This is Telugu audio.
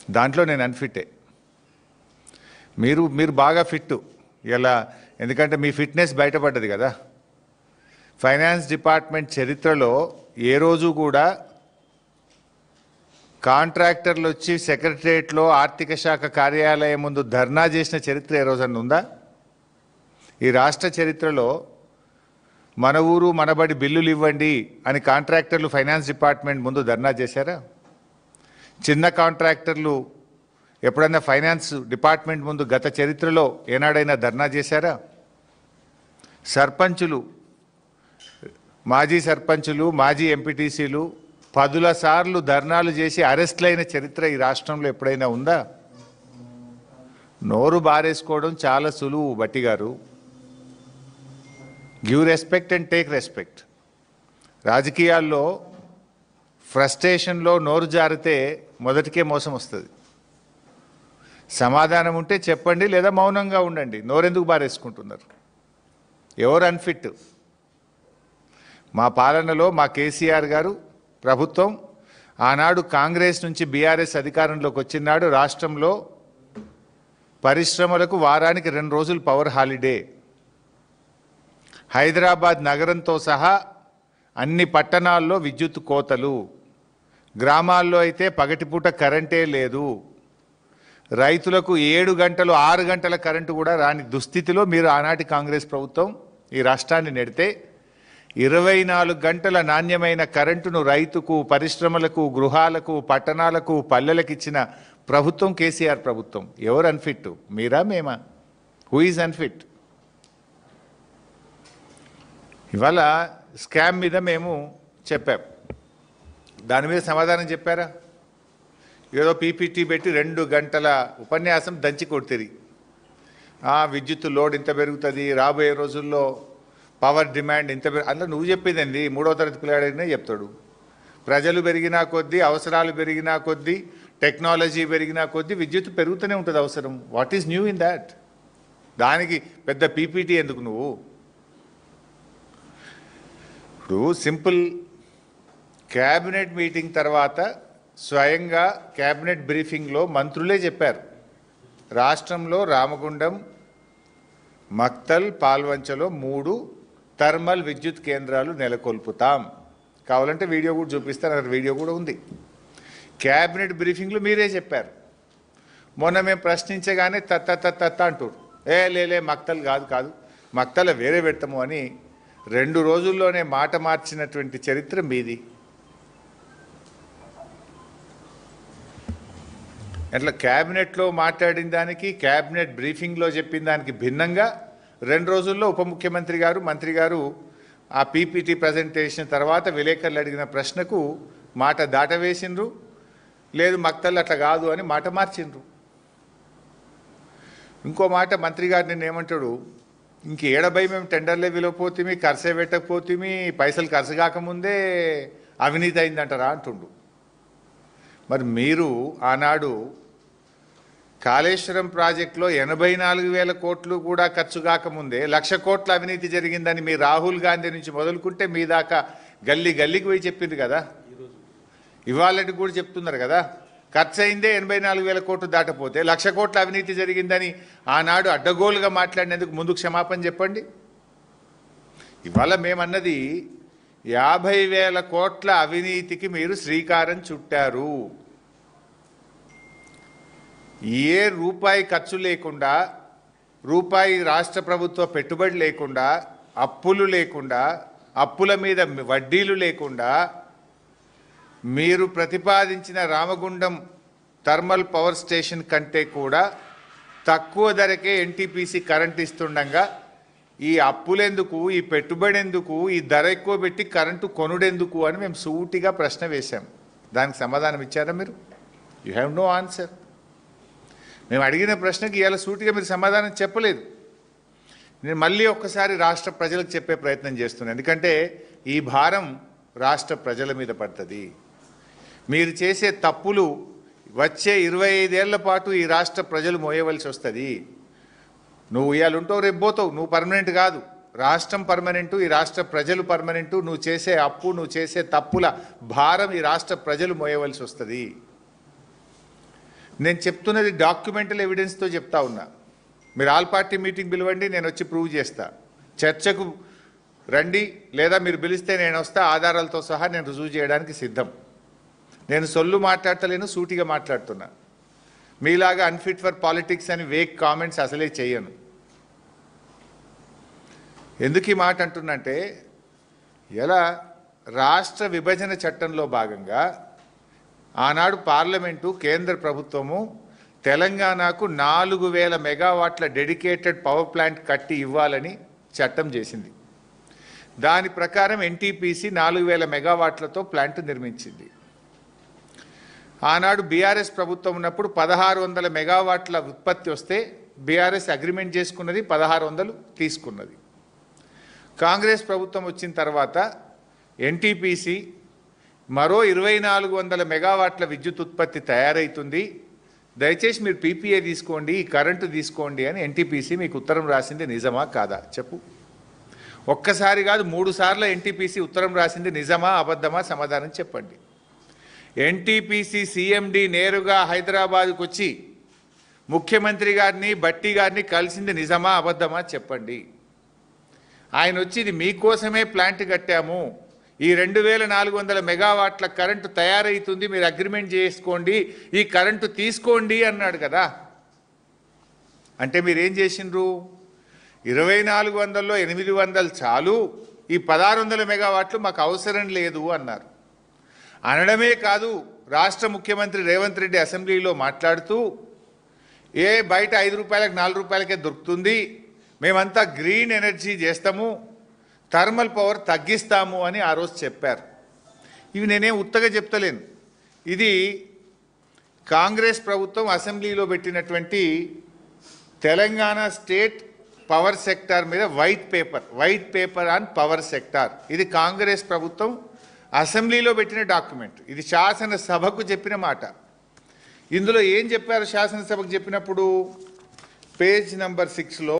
దాంట్లో నేను అన్ఫిట్టే. మీరు బాగా ఫిట్ ఇలా, ఎందుకంటే మీ ఫిట్నెస్ బయటపడ్డది కదా. ఫైనాన్స్ డిపార్ట్మెంట్ చరిత్రలో ఏ రోజు కూడా కాంట్రాక్టర్లు వచ్చి సెక్రటరియట్లో ఆర్థిక శాఖ కార్యాలయం ముందు ధర్నా చేసిన చరిత్ర ఏ రోజన్నా ఉందా? ఈ రాష్ట్ర చరిత్రలో మన ఊరు మనబడి బిల్లులు ఇవ్వండి అని కాంట్రాక్టర్లు ఫైనాన్స్ డిపార్ట్మెంట్ ముందు ధర్నా చేశారా? చిన్న కాంట్రాక్టర్లు ఎప్పుడైనా ఫైనాన్స్ డిపార్ట్మెంట్ ముందు గత చరిత్రలో ఏనాడైనా ధర్నా చేశారా? సర్పంచులు, మాజీ సర్పంచులు, మాజీ ఎంపీటీసీలు 10ల సార్లు ధర్నాలు చేసి అరెస్టులైన చరిత్ర ఈ రాష్ట్రంలో ఎప్పుడైనా ఉందా? నోరు బారేసుకోవడం చాలా సులువు బట్టి గారు. Give respect and take respect. రాజకీయాల్లో ఫ్రస్ట్రేషన్లో నోరు జారితే మొదటికే మోసం వస్తుంది. సమాధానం ఉంటే చెప్పండి, లేదా మౌనంగా ఉండండి. నోరెందుకు బారేసుకుంటున్నారు? ఎవరు అన్ఫిట్? మా పాలనలో మా కేసీఆర్ గారు ప్రభుత్వం ఆనాడు కాంగ్రెస్ నుంచి బీఆర్ఎస్ అధికారంలోకి వచ్చినాడు. రాష్ట్రంలో పరిశ్రమలకు వారానికి 2 రోజులు పవర్ హాలిడే. హైదరాబాద్ నగరంతో సహా అన్ని పట్టణాల్లో విద్యుత్ కోతలు. గ్రామాల్లో అయితే పగటిపూట కరెంటే లేదు. రైతులకు 7 గంటలు 6 గంటల కరెంటు కూడా రాని దుస్థితిలో మీరు ఆనాటి కాంగ్రెస్ ప్రభుత్వం ఈ రాష్ట్రాన్ని నెడితే 24 గంటల నాణ్యమైన కరెంటును రైతుకు, పరిశ్రమలకు, గృహాలకు, పట్టణాలకు, పల్లెలకు ఇచ్చిన ప్రభుత్వం కేసీఆర్ ప్రభుత్వం. ఎవరు అన్ఫిట్? మీరా మేమా? Who is unfit? ఇవాళ స్కామ్ మీద మేము చెప్పాం, దాని మీద సమాధానం చెప్పారా? ఏదో పీపీటీ పెట్టి 2 గంటల ఉపన్యాసం దంచి కొడుతుంది. విద్యుత్ లోడ్ ఇంత పెరుగుతుంది, రాబోయే రోజుల్లో పవర్ డిమాండ్ ఇంత అందులో నువ్వు చెప్పేదండి 3వ తరగతి పిల్లాడినే చెప్తాడు. ప్రజలు పెరిగినా కొద్దీ, అవసరాలు పెరిగినా కొద్దీ, టెక్నాలజీ పెరిగినా కొద్దీ విద్యుత్ పెరుగుతూనే ఉంటుంది అవసరం. What is new in that? దానికి పెద్ద పీపీటీ ఎందుకు నువ్వు? ఇప్పుడు సింపుల్ క్యాబినెట్ మీటింగ్ తర్వాత స్వయంగా క్యాబినెట్ బ్రీఫింగ్లో మంత్రులే చెప్పారు, రాష్ట్రంలో రామగుండం, మక్తల్, పాల్వంచలో 3 థర్మల్ విద్యుత్ కేంద్రాలు నెలకొల్పుతాం. కావాలంటే వీడియో కూడా చూపిస్తాను, అక్కడ వీడియో కూడా ఉంది. క్యాబినెట్ బ్రీఫింగ్లో మీరే చెప్పారు. మొన్న మేము ప్రశ్నించగానే తత్త అంటారు, లేలే మక్తల్ కాదు మక్తల వేరే పెడతాము అని 2 రోజుల్లోనే మాట మార్చినటువంటి చరిత్ర మీది. అట్లా క్యాబినెట్లో మాట్లాడిన దానికి, క్యాబినెట్ బ్రీఫింగ్లో చెప్పిన దానికి భిన్నంగా 2 రోజుల్లో ఉప ముఖ్యమంత్రి గారు, మంత్రి గారు ఆ పీపీటీ ప్రజెంటేషన్ తర్వాత విలేకరులు అడిగిన ప్రశ్నకు మాట దాటవేసిండ్రు. లేదు మక్తల్ అట్లా కాదు అని మాట మార్చిండ్రు. ఇంకో మాట మంత్రి గారు నిన్న ఏమంటాడు, ఇంకేడబై మేము టెండర్లే విలువపోతుంది, ఖర్చే పెట్టకపోతుంది, పైసలు ఖర్చు కాకముందే అవినీతి అయిందంటారా అంటుండు. మరి మీరు ఆనాడు కాళేశ్వరం ప్రాజెక్టులో 84,000 కోట్లు కూడా ఖర్చు కాకముందే 1,00,000 కోట్ల అవినీతి జరిగిందని మీ రాహుల్ గాంధీ నుంచి మొదలుకుంటే మీ దాకా గల్లీ గల్లీకి పోయి చెప్పింది కదా. ఇవాళకి కూడా చెప్తున్నారు కదా, ఖర్చు అయిందే 84,000 కోట్లు దాటపోతే 1,00,000 కోట్ల అవినీతి జరిగిందని ఆనాడు అడ్డగోలుగా మాట్లాడినందుకు ముందు క్షమాపణ చెప్పండి. ఇవాళ మేమన్నది 50,000 కోట్ల అవినీతికి మీరు శ్రీకారం చుట్టారు. ఏ రూపాయి ఖర్చు లేకుండా, రూపాయి రాష్ట్ర ప్రభుత్వ పెట్టుబడి లేకుండా, అప్పులు లేకుండా, అప్పుల మీద వడ్డీలు లేకుండా మీరు ప్రతిపాదించిన రామగుండం థర్మల్ పవర్ స్టేషన్ కంటే కూడా తక్కువ ధరకే ఎన్టీపీసీ కరెంట్ ఇస్తుండగా ఈ అప్పులెందుకు, ఈ పెట్టుబడి ఎందుకు, ఈ ధర ఎక్కువ పెట్టి కరెంటు కొనుడెందుకు అని మేము సూటిగా ప్రశ్న వేశాం. దానికి సమాధానం ఇచ్చారా మీరు? You have no answer. మేము అడిగిన ప్రశ్నకి ఇలా సూటిగా మీరు సమాధానం చెప్పలేదు. నేను మళ్ళీ ఒక్కసారి రాష్ట్ర ప్రజలకు చెప్పే ప్రయత్నం చేస్తున్నాను, ఎందుకంటే ఈ భారం రాష్ట్ర ప్రజల మీద పడుతుంది. మీరు చేసే తప్పులు వచ్చే 25 ఏళ్ల పాటు ఈ రాష్ట్ర ప్రజలు మోయవలసి వస్తుంది. నువ్వు ఇవాళ ఉంటావు, రేపు పోతావు. నువ్వు పర్మనెంట్ కాదు, రాష్ట్రం పర్మనెంటు, ఈ రాష్ట్ర ప్రజలు పర్మనెంటు. నువ్వు చేసే అప్పు, నువ్వు చేసే తప్పుల భారం ఈ రాష్ట్ర ప్రజలు మోయవలసి వస్తుంది. నేను చెప్తున్నది డాక్యుమెంటల్ ఎవిడెన్స్తో చెప్తా ఉన్నా. మీరు ఆల్ పార్టీ మీటింగ్ పిలవండి, నేను వచ్చి ప్రూవ్ చేస్తా. చర్చకు రండి, లేదా మీరు పిలిస్తే నేను వస్తా, ఆధారాలతో సహా నేను రుజువు చేయడానికి సిద్ధం. నేను సొల్లు మాట్లాడతలేను, సూటిగా మాట్లాడుతున్నా. మీలాగా అన్ఫిట్ ఫర్ పాలిటిక్స్ అని వేక్ కామెంట్స్ అసలే చేయను. ఎందుకు ఈ మాట అంటున్నంటే, ఎలా రాష్ట్ర విభజన చట్టంలో భాగంగా ఆనాడు పార్లమెంటు కేంద్ర ప్రభుత్వము తెలంగాణకు 4000 మెగావాట్ల డెడికేటెడ్ పవర్ ప్లాంట్ కట్టి ఇవ్వాలని చట్టం చేసింది. దాని ప్రకారం ఎన్టీపీసీ 4000 మెగావాట్లతో ప్లాంట్ నిర్మించింది. ఆనాడు బీఆర్ఎస్ ప్రభుత్వం ఉన్నప్పుడు 1600 మెగావాట్ల ఉత్పత్తి వస్తే బీఆర్ఎస్ అగ్రిమెంట్ చేసుకున్నది, 1600 తీసుకున్నది. కాంగ్రెస్ ప్రభుత్వం వచ్చిన తర్వాత ఎన్టీపీసీ మరో 2400 మెగావాట్ల విద్యుత్ ఉత్పత్తి తయారవుతుంది, దయచేసి మీరు పీపీఏ తీసుకోండి, ఈ కరెంటు తీసుకోండి అని ఎన్టీపీసీ మీకు ఉత్తరం రాసింది నిజమా కాదా చెప్పు. ఒక్కసారి కాదు 3 సార్లు ఎన్టీపీసీ ఉత్తరం రాసింది నిజమా అబద్ధమా సమాధానం చెప్పండి. ఎన్టీపీసీ సీఎండీ నేరుగా హైదరాబాద్కు వచ్చి ముఖ్యమంత్రి గారిని భట్టి గారిని కలిసింది నిజమా అబద్ధమా చెప్పండి. ఆయన వచ్చి ఇది మీకోసమే ప్లాంట్ కట్టాము, ఈ 2400 మెగావాట్ల కరెంటు తయారవుతుంది, మీరు అగ్రిమెంట్ చేసుకోండి, ఈ కరెంటు తీసుకోండి అన్నాడు కదా. అంటే మీరేం చేసిండ్రు? 2400లో 800 చాలు, ఈ 1600 మెగావాట్లు మాకు అవసరం లేదు అన్నారు. అనడమే కాదు, రాష్ట్ర ముఖ్యమంత్రి రేవంత్ రెడ్డి అసెంబ్లీలో మాట్లాడుతూ బయట 5 రూపాయలకు 4 రూపాయలకే దొరుకుతుంది, మేమంతా గ్రీన్ ఎనర్జీ చేస్తాము, థర్మల్ పవర్ తగ్గిస్తాము అని ఆ రోజు చెప్పారు. ఇవి నేనేం ఉత్తగా చెప్తలేను. ఇది కాంగ్రెస్ ప్రభుత్వం అసెంబ్లీలో పెట్టినటువంటి తెలంగాణ స్టేట్ పవర్ సెక్టార్ మీద white paper on power sector. ఇది కాంగ్రెస్ ప్రభుత్వం అసెంబ్లీలో పెట్టిన డాక్యుమెంట్. ఇది శాసనసభకు చెప్పిన మాట. ఇందులో ఏం చెప్పారు? శాసనసభకు చెప్పినప్పుడు పేజ్ నంబర్ 6లో